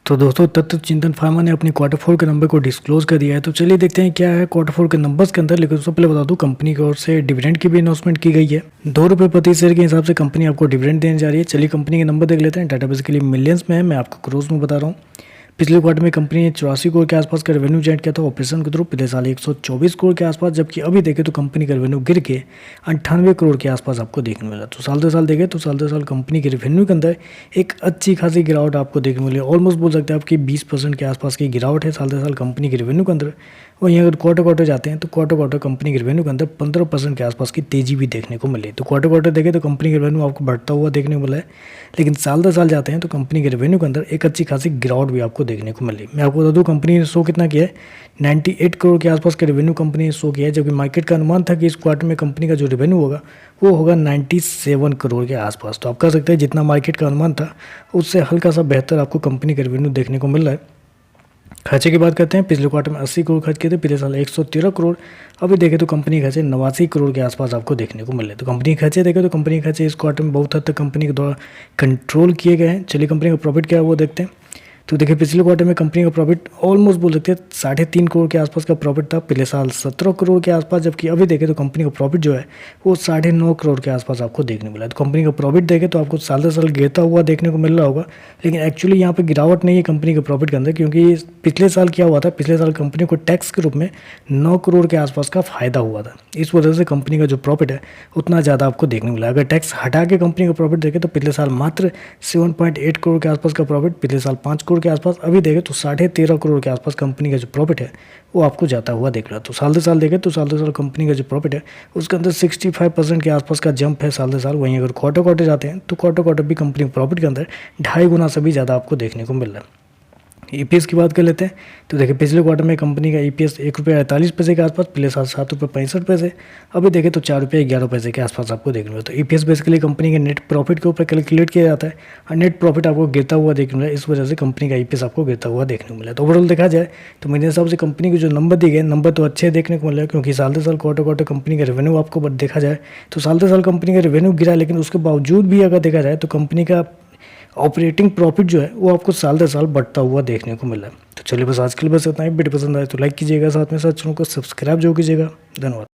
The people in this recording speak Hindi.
तो दोस्तों तत्व चिंतन फार्मा ने अपनी क्वार्टर फोर के नंबर को डिस्क्लोज कर दिया है। तो चलिए देखते हैं क्या है क्वार्टर फोर के नंबर्स के अंदर। लेकिन उससे पहले बता दूं, कंपनी की ओर से डिविडेंड की भी अनाउंसमेंट की गई है। ₹2 प्रति शेयर के हिसाब से कंपनी आपको डिविडेंड देने जा रही है। चलिए कंपनी के नंबर देख लेते हैं। डाटा बेसिकली मिलियंस में है, मैं आपको क्रोर्स में बता रहा हूँ। पिछले क्वार्टर में कंपनी ने 84 करोड़ के आसपास का रेवेन्यू जनरेट किया था ऑपरेशन के थ्रू। पिछले साल 124 करोड़ के आसपास, जबकि अभी देखें तो कंपनी का रेवेन्यू गिर के 98 करोड़ के आसपास आपको देखने मिला। तो साल दर साल देखें तो साल दर साल कंपनी के रेवेन्यू के अंदर एक अच्छी खासी गिरावट आपको देखने मिली। ऑलमोस्ट बोल सकते हैं आपकी 20% के आसपास की गिरावट है साल दर साल कंपनी के रेवेन्यू के अंदर। वहीं अगर क्वार्टर जाते हैं तो क्वार्टर कंपनी के रेवेन्यू के अंदर 15% के आसपास की तेजी भी देखने को मिली। तो क्वार्टर देखें तो कंपनी के रेवेन्यू आपको बढ़ता हुआ देखने को मिला है। लेकिन साल दर साल जाते हैं तो कंपनी के रेवेन्यू के अंदर एक अच्छी खासी गिरावट भी आपको देखने को मिली। मैं आपको बता दूं, कंपनी ने शो कितना किया है, 98 करोड़ के आसपास का रेवेन्यू कंपनी ने शो किया है। जबकि मार्केट का अनुमान था कि इस क्वार्टर में कंपनी का जो रेवेन्यू होगा वो होगा 97 करोड़ के आसपास। तो आप कह सकते हैं जितना मार्केट का अनुमान था उससे हल्का सा बेहतर आपको कंपनी का रेवेन्यू देखने को मिल रहा है। खर्चे की बात करते हैं। पिछले क्वार्टर में 80 करोड़ खर्च किए थे, पिछले साल 113 करोड़। अभी देखें तो कंपनी खर्चे 89 करोड़ के आसपास आपको देखने को मिल रहे हैं। तो कंपनी खर्चे देखें तो कंपनी खर्चे इस क्वार्टर में बहुत हद तक कंपनी के द्वारा कंट्रोल किए गए हैं। चलिए कंपनी का प्रॉफिट क्या है वो देखते हैं। तो देखिए पिछले क्वार्टर में कंपनी का प्रॉफिट ऑलमोस्ट बोल सकते हैं 3.5 करोड़ के आसपास का प्रॉफिट था। पिछले साल 17 करोड़ के आसपास, जबकि अभी देखें तो कंपनी का प्रॉफिट जो है वो 9.5 करोड़ के आसपास आपको देखने मिला है। तो कंपनी का प्रॉफिट देखें तो आपको साल दर साल गिरता हुआ देखने को मिल रहा होगा। लेकिन एक्चुअली यहाँ पे गिरावट नहीं है कंपनी के प्रॉफिट के अंदर, क्योंकि पिछले साल क्या हुआ था, पिछले साल कंपनी को टैक्स के रूप में 9 करोड़ के आसपास का फायदा हुआ था। इस वजह से कंपनी का जो प्रॉफिट है उतना ज़्यादा आपको देखने मिला। अगर टैक्स हटा के कंपनी का प्रॉफिट देखें तो पिछले साल मात्र 7.8 करोड़ के आसपास का प्रॉफिट, पिछले साल 5 करोड़ के आसपास। अभी देखें तो 13.5 करोड़ के आसपास कंपनी का जो प्रॉफिट है वो आपको जाता हुआ देख रहा है। तो साल दर साल देखें तो साल दर साल कंपनी का जो प्रॉफिट है उसके अंदर 65% के आसपास का जंप है साल दर साल। वहीं अगर क्वार्टर जाते हैं तो क्वार्टर भी कंपनी प्रॉफिट के अंदर 2.5 गुना से भी ज़्यादा आपको देखने को मिल रहा है। ईपीएस की बात कर लेते हैं। तो देखिए पिछले क्वार्टर में कंपनी का ईपीएस ₹1.48 के आसपास, पिछले साल ₹7.65। अभी देखें तो ₹4.11 के आसपास आपको देखने को मिला। तो ईपीएस बेसिकली कंपनी के नेट प्रॉफिट के ऊपर कैलकुलेट किया जाता है और नेट प्रॉफिट आपको गिरता हुआ देखने मिला। इस वजह से कंपनी का ईपीएस आपको गिरता हुआ देखने को मिला। तो ओवरऑल देखा जाए तो मेरे हिसाब से कंपनी के जो नंबर दिए गए नंबर तो अच्छे देखने को मिल रहे हैं, क्योंकि साल दर साल क्वार्टर कंपनी का रेवेन्यू आपको देखा जाए तो साल दर साल कंपनी का रेवेन्यू गिरा, लेकिन उसके बावजूद भी अगर देखा जाए तो कंपनी का ऑपरेटिंग प्रॉफिट जो है वो आपको साल दर साल बढ़ता हुआ देखने को मिला है। तो चलिए बस आज के लिए बस इतना ही। वीडियो पसंद आए तो लाइक कीजिएगा, साथ में साथ चैनल को सब्सक्राइब जरूर कीजिएगा। धन्यवाद।